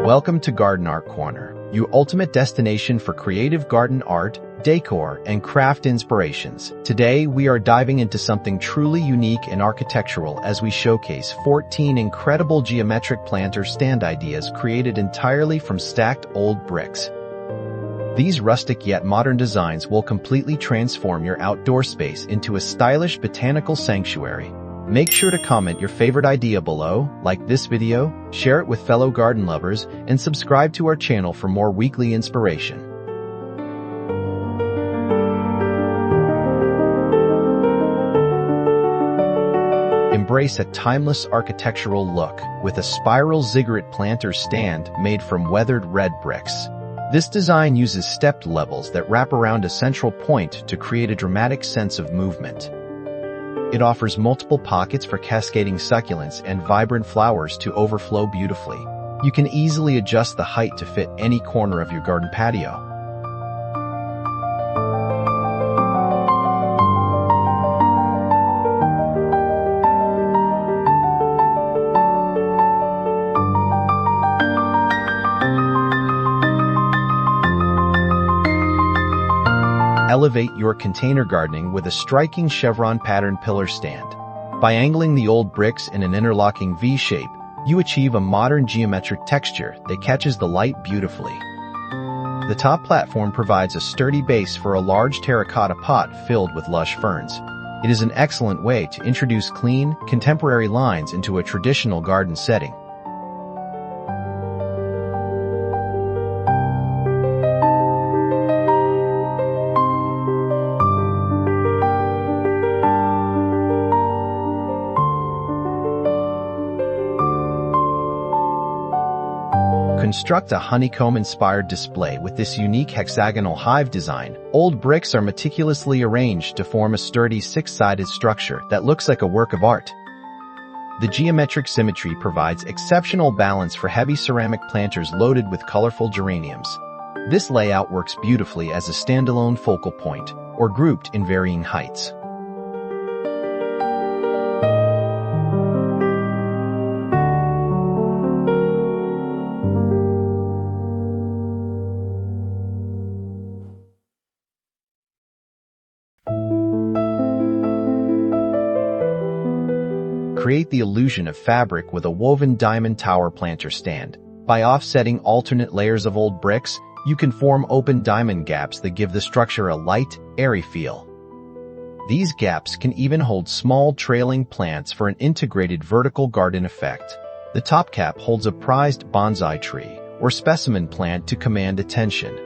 Welcome to Garden Art Corner, your ultimate destination for creative garden art, decor, and craft inspirations. Today, we are diving into something truly unique and architectural as we showcase 14 incredible geometric planter stand ideas created entirely from stacked old bricks. These rustic yet modern designs will completely transform your outdoor space into a stylish botanical sanctuary. Make sure to comment your favorite idea below, like this video, share it with fellow garden lovers, and subscribe to our channel for more weekly inspiration. Embrace a timeless architectural look with a spiral ziggurat planter stand made from weathered red bricks. This design uses stepped levels that wrap around a central point to create a dramatic sense of movement. It offers multiple pockets for cascading succulents and vibrant flowers to overflow beautifully. You can easily adjust the height to fit any corner of your garden patio. Elevate your container gardening with a striking chevron pattern pillar stand. By angling the old bricks in an interlocking V shape, you achieve a modern geometric texture that catches the light beautifully. The top platform provides a sturdy base for a large terracotta pot filled with lush ferns. It is an excellent way to introduce clean, contemporary lines into a traditional garden setting. Construct a honeycomb-inspired display with this unique hexagonal hive design. Old bricks are meticulously arranged to form a sturdy six-sided structure that looks like a work of art. The geometric symmetry provides exceptional balance for heavy ceramic planters loaded with colorful geraniums. This layout works beautifully as a standalone focal point, or grouped in varying heights. Create the illusion of fabric with a woven diamond tower planter stand. By offsetting alternate layers of old bricks, you can form open diamond gaps that give the structure a light, airy feel. These gaps can even hold small trailing plants for an integrated vertical garden effect. The top cap holds a prized bonsai tree or specimen plant to command attention.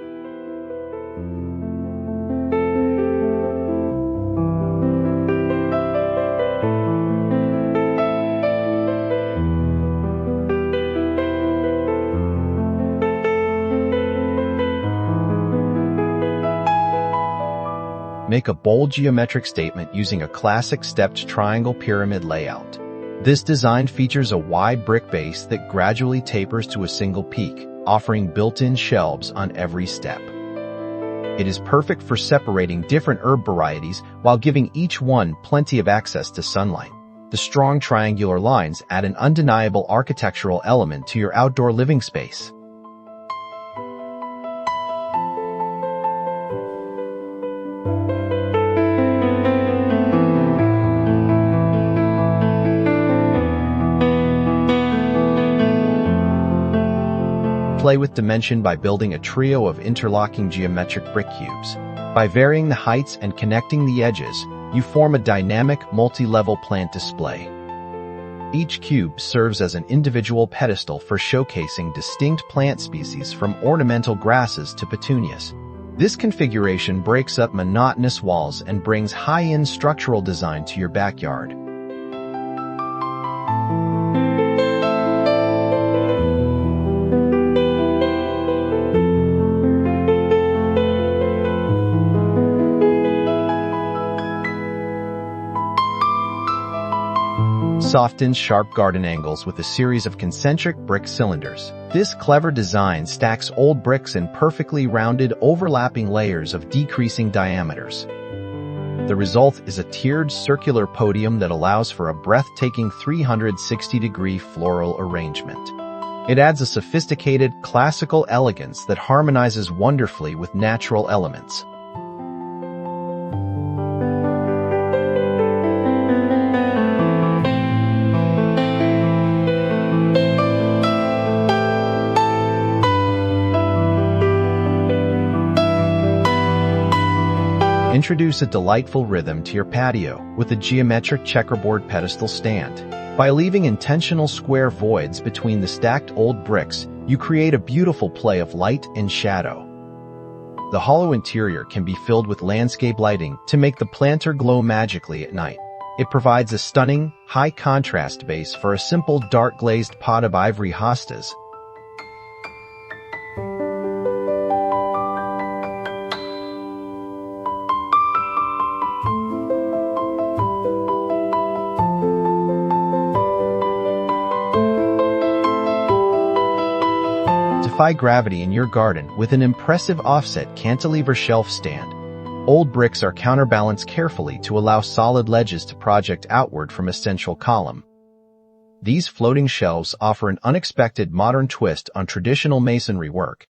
Make a bold geometric statement using a classic stepped triangle pyramid layout. This design features a wide brick base that gradually tapers to a single peak, offering built-in shelves on every step. It is perfect for separating different herb varieties while giving each one plenty of access to sunlight. The strong triangular lines add an undeniable architectural element to your outdoor living space. Play with dimension by building a trio of interlocking geometric brick cubes. By varying the heights and connecting the edges, you form a dynamic, multi-level plant display. Each cube serves as an individual pedestal for showcasing distinct plant species from ornamental grasses to petunias. This configuration breaks up monotonous walls and brings high-end structural design to your backyard. Softens sharp garden angles with a series of concentric brick cylinders. This clever design stacks old bricks in perfectly rounded, overlapping layers of decreasing diameters. The result is a tiered circular podium that allows for a breathtaking 360-degree floral arrangement. It adds a sophisticated, classical elegance that harmonizes wonderfully with natural elements. Introduce a delightful rhythm to your patio with a geometric checkerboard pedestal stand. By leaving intentional square voids between the stacked old bricks, you create a beautiful play of light and shadow. The hollow interior can be filled with landscape lighting to make the planter glow magically at night. It provides a stunning, high-contrast base for a simple dark-glazed pot of ivory hostas. Defy gravity in your garden with an impressive offset cantilever shelf stand. Old bricks are counterbalanced carefully to allow solid ledges to project outward from a central column. These floating shelves offer an unexpected modern twist on traditional masonry work.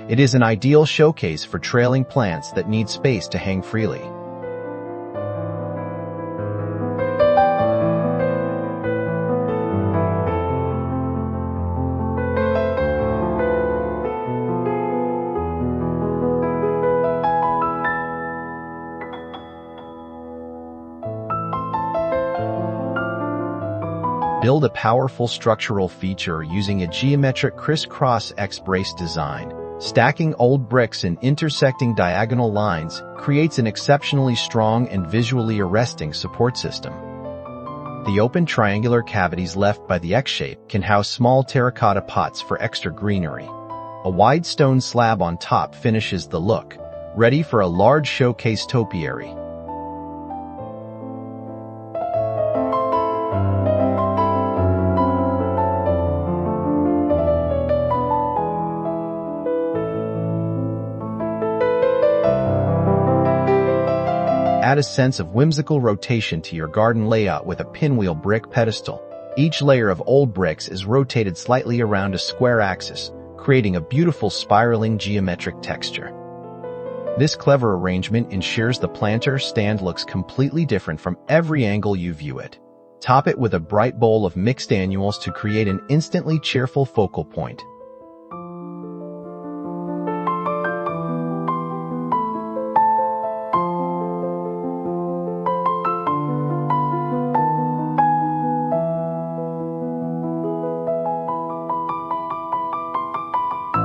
It is an ideal showcase for trailing plants that need space to hang freely. Build a powerful structural feature using a geometric crisscross X-brace design. Stacking old bricks in intersecting diagonal lines creates an exceptionally strong and visually arresting support system. The open triangular cavities left by the X-shape can house small terracotta pots for extra greenery. A wide stone slab on top finishes the look, ready for a large showcase topiary. Add a sense of whimsical rotation to your garden layout with a pinwheel brick pedestal. Each layer of old bricks is rotated slightly around a square axis, creating a beautiful spiraling geometric texture. This clever arrangement ensures the planter stand looks completely different from every angle you view it. Top it with a bright bowl of mixed annuals to create an instantly cheerful focal point.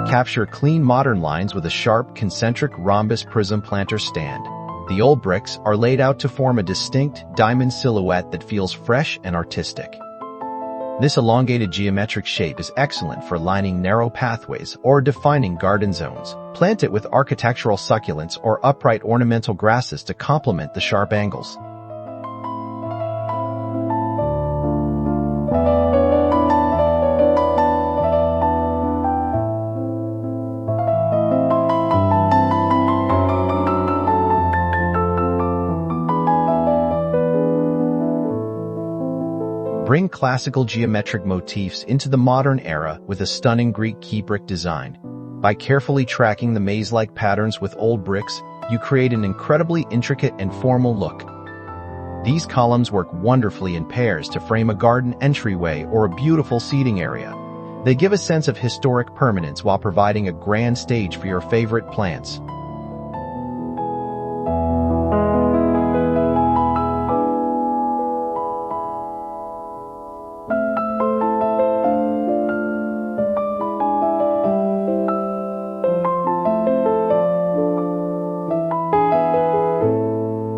Capture clean modern lines with a sharp concentric rhombus prism planter stand. The old bricks are laid out to form a distinct diamond silhouette that feels fresh and artistic. This elongated geometric shape is excellent for lining narrow pathways or defining garden zones. Plant it with architectural succulents or upright ornamental grasses to complement the sharp angles. Bring classical geometric motifs into the modern era with a stunning Greek key brick design. By carefully tracking the maze-like patterns with old bricks, you create an incredibly intricate and formal look. These columns work wonderfully in pairs to frame a garden entryway or a beautiful seating area. They give a sense of historic permanence while providing a grand stage for your favorite plants.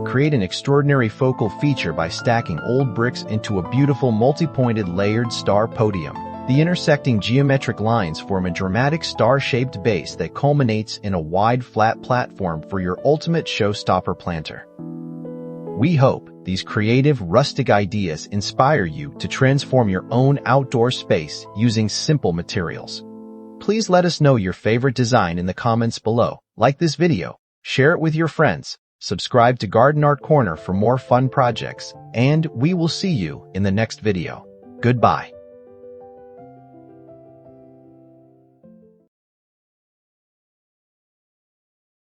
Create an extraordinary focal feature by stacking old bricks into a beautiful multi-pointed layered star podium. The intersecting geometric lines form a dramatic star-shaped base that culminates in a wide flat platform for your ultimate showstopper planter. We hope these creative rustic ideas inspire you to transform your own outdoor space using simple materials. Please let us know your favorite design in the comments below. Like this video, share it with your friends, subscribe to Garden Art Corner for more fun projects, and we will see you in the next video. Goodbye.